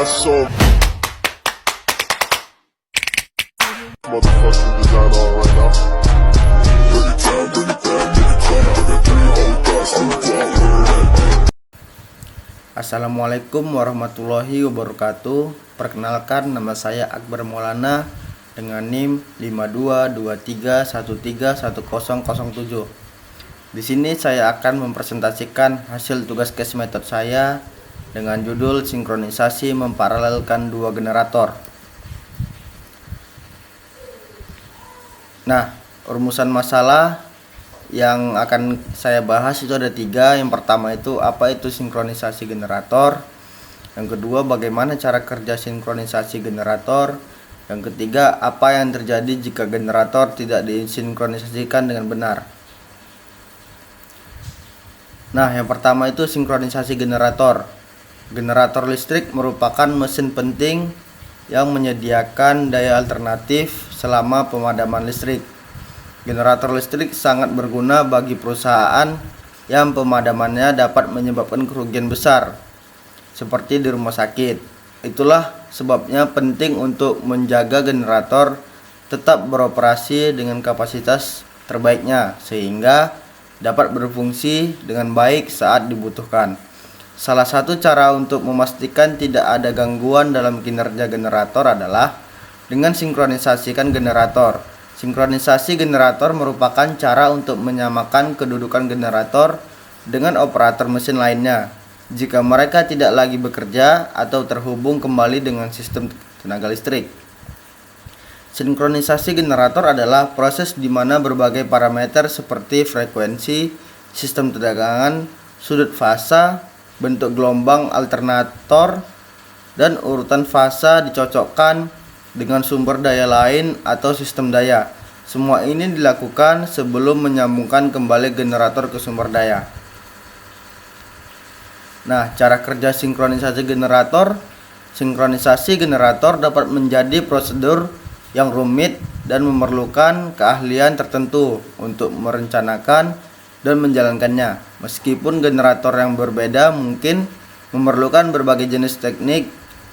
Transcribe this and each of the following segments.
so motherfucking designer right now. Bring it down, bring it down, bring it down, bring it down, hold that, still Assalamualaikum warahmatullahi wabarakatuh. Perkenalkan, nama saya Akbar Maulana dengan NIM 5223131007. Di sini saya akan mempresentasikan hasil tugas case method saya dengan judul sinkronisasi memparalelkan dua generator. Nah, rumusan masalah yang akan saya bahas itu ada 3. Yang pertama itu apa itu sinkronisasi generator. Yang kedua, bagaimana cara kerja sinkronisasi generator. Yang ketiga, apa yang terjadi jika generator tidak disinkronisasikan dengan benar. Nah, yang pertama itu sinkronisasi generator. Generator listrik merupakan mesin penting yang menyediakan daya alternatif selama pemadaman listrik. Generator listrik sangat berguna bagi perusahaan yang pemadamannya dapat menyebabkan kerugian besar, seperti di rumah sakit. Itulah sebabnya penting untuk menjaga generator tetap beroperasi dengan kapasitas terbaiknya, sehingga dapat berfungsi dengan baik saat dibutuhkan. Salah satu cara untuk memastikan tidak ada gangguan dalam kinerja generator adalah dengan sinkronisasikan generator. Sinkronisasi generator merupakan cara untuk menyamakan kedudukan generator dengan operator mesin lainnya jika mereka tidak lagi bekerja atau terhubung kembali dengan sistem tenaga listrik. Sinkronisasi generator adalah proses di mana berbagai parameter seperti frekuensi, sistem tegangan, sudut fasa, bentuk gelombang alternator, dan urutan fasa dicocokkan dengan sumber daya lain atau sistem daya. Semua ini dilakukan sebelum menyambungkan kembali generator ke sumber daya. Nah, cara kerja sinkronisasi generator. Sinkronisasi generator dapat menjadi prosedur yang rumit dan memerlukan keahlian tertentu untuk merencanakan dan menjalankannya. Meskipun generator yang berbeda mungkin memerlukan berbagai jenis teknik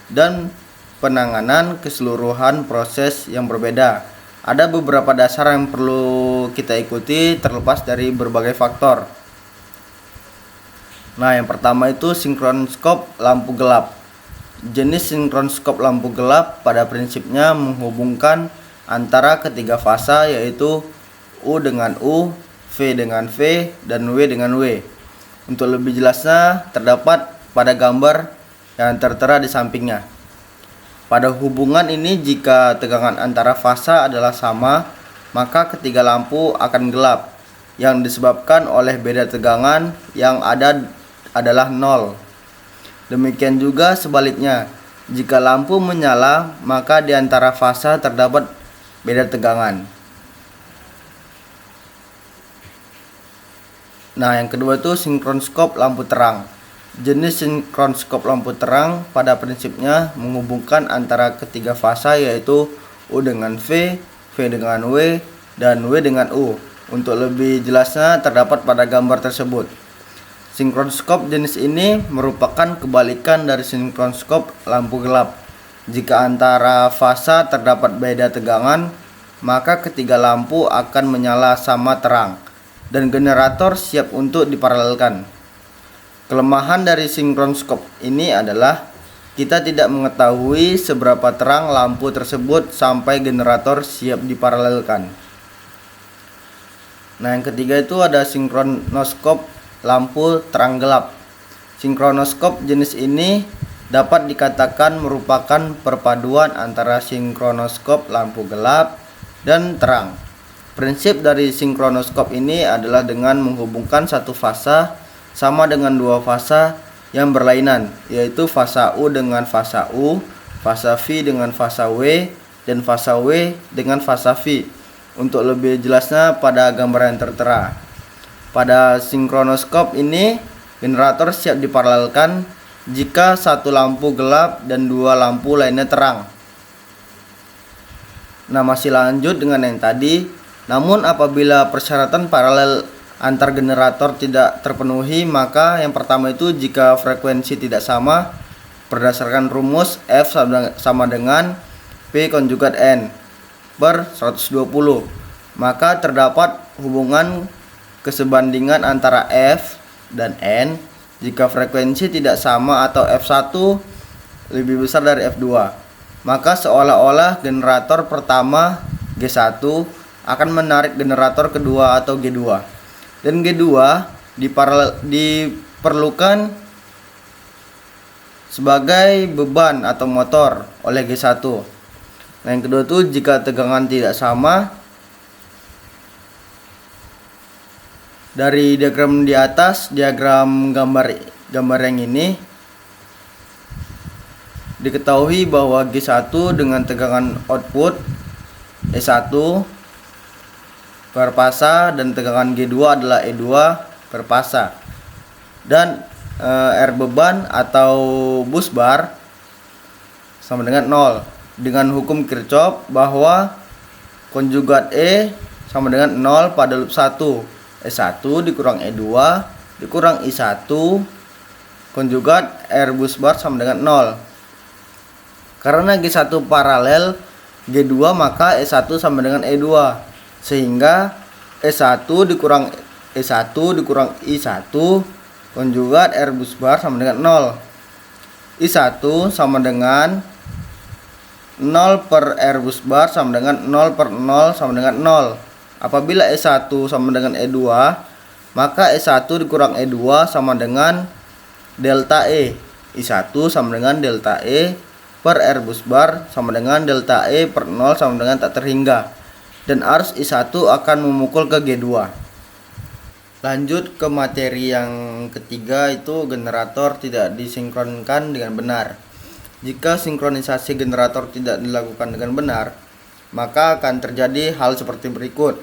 dan penanganan keseluruhan proses yang berbeda. Ada beberapa dasar yang perlu kita ikuti terlepas dari berbagai faktor. Nah, yang pertama itu sinkronoskop lampu gelap. Jenis sinkronoskop lampu gelap pada prinsipnya menghubungkan antara ketiga fasa, yaitu U dengan U, V dengan V, dan W dengan W. Untuk lebih jelasnya terdapat pada gambar yang tertera di sampingnya. Pada hubungan ini, jika tegangan antara fasa adalah sama, maka ketiga lampu akan gelap, yang disebabkan oleh beda tegangan yang ada adalah 0. Demikian juga sebaliknya, jika lampu menyala, maka di antara fasa terdapat beda tegangan. Nah, yang kedua itu sinkronoskop lampu terang. Jenis sinkronoskop lampu terang pada prinsipnya menghubungkan antara ketiga fasa, yaitu U dengan V, V dengan W, dan W dengan U. Untuk lebih jelasnya terdapat pada gambar tersebut. Sinkronoskop jenis ini merupakan kebalikan dari sinkronoskop lampu gelap. Jika antara fasa terdapat beda tegangan, maka ketiga lampu akan menyala sama terang dan generator siap untuk diparalelkan. Kelemahan dari sinkronoskop ini adalah kita tidak mengetahui seberapa terang lampu tersebut sampai generator siap diparalelkan. Nah, yang ketiga itu ada sinkronoskop lampu terang gelap. Sinkronoskop jenis ini dapat dikatakan merupakan perpaduan antara sinkronoskop lampu gelap dan terang. Prinsip dari sinkronoskop ini adalah dengan menghubungkan satu fasa sama dengan dua fasa yang berlainan, yaitu fasa U dengan fasa U, fasa V dengan fasa W, dan fasa W dengan fasa V. Untuk lebih jelasnya pada gambar yang tertera. Pada sinkronoskop ini, generator siap diparalelkan jika satu lampu gelap dan dua lampu lainnya terang. Nah, masih lanjut dengan yang tadi. Namun apabila persyaratan paralel antar generator tidak terpenuhi, maka yang pertama itu jika frekuensi tidak sama, berdasarkan rumus F sama dengan P konjugat N per 120. Maka terdapat hubungan kesebandingan antara F dan N jika frekuensi tidak sama atau F1 lebih besar dari F2. Maka seolah-olah generator pertama G1 akan menarik generator kedua atau G2. Dan G2 diperlukan sebagai beban atau motor oleh G1. Nah, yang kedua itu jika tegangan tidak sama. Dari diagram di atas, diagram gambar yang ini diketahui bahwa G1 dengan tegangan output E1 per fasa dan tegangan G2 adalah E2 per fasa. Dan R beban atau bus bar sama dengan 0 dengan hukum Kirchhoff bahwa konjugat E sama dengan 0 pada loop 1. E1 dikurang E2 dikurang I1 konjugat R bus bar sama dengan 0. Karena G1 paralel G2 maka E1 sama dengan E2, sehingga E1 dikurang E1 dikurang I1 konjugat R bus bar sama dengan 0. I1 sama dengan 0 per R bus bar sama dengan 0 per 0 sama dengan 0. Apabila E1 sama dengan E2, maka E1 dikurang E2 sama dengan delta E. I1 sama dengan delta E per R bus bar sama dengan delta E per 0 sama dengan tak terhingga. Dan arus I1 akan memukul ke G2. Lanjut ke materi yang ketiga, itu generator tidak disinkronkan dengan benar. Jika sinkronisasi generator tidak dilakukan dengan benar, maka akan terjadi hal seperti berikut.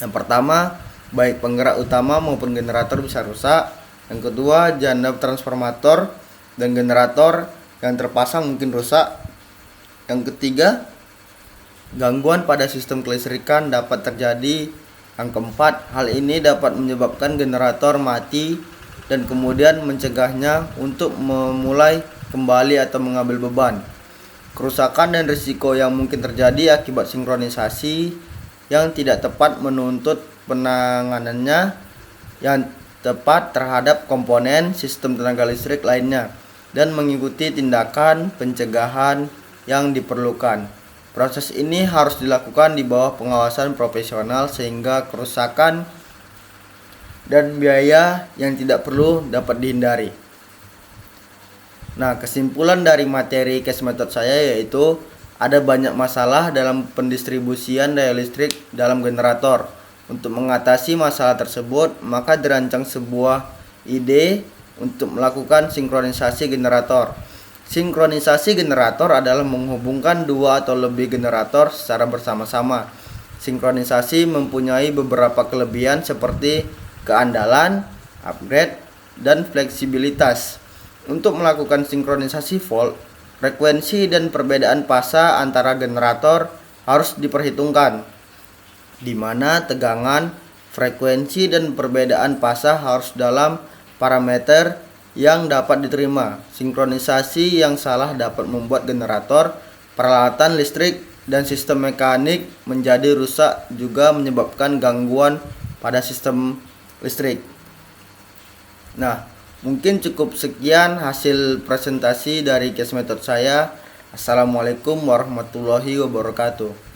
Yang pertama, baik penggerak utama maupun generator bisa rusak. Yang kedua, janda transformator dan generator yang terpasang mungkin rusak. Yang ketiga, gangguan pada sistem kelistrikan dapat terjadi. Yang keempat, hal ini dapat menyebabkan generator mati dan kemudian mencegahnya untuk memulai kembali atau mengambil beban. Kerusakan dan risiko yang mungkin terjadi akibat sinkronisasi yang tidak tepat menuntut penanganannya yang tepat terhadap komponen sistem tenaga listrik lainnya dan mengikuti tindakan pencegahan yang diperlukan. Proses ini harus dilakukan di bawah pengawasan profesional sehingga kerusakan dan biaya yang tidak perlu dapat dihindari. Nah, kesimpulan dari materi case method saya yaitu ada banyak masalah dalam pendistribusian daya listrik dalam generator. Untuk mengatasi masalah tersebut, maka dirancang sebuah ide untuk melakukan sinkronisasi generator. Sinkronisasi generator adalah menghubungkan dua atau lebih generator secara bersama-sama. Sinkronisasi mempunyai beberapa kelebihan seperti keandalan, upgrade, dan fleksibilitas. Untuk melakukan sinkronisasi volt, frekuensi dan perbedaan fasa antara generator harus diperhitungkan, di mana tegangan, frekuensi, dan perbedaan fasa harus dalam parameter yang dapat diterima. Sinkronisasi yang salah dapat membuat generator, peralatan listrik, dan sistem mekanik menjadi rusak, juga menyebabkan gangguan pada sistem listrik. Nah, mungkin cukup sekian hasil presentasi dari case method saya. Assalamualaikum warahmatullahi wabarakatuh.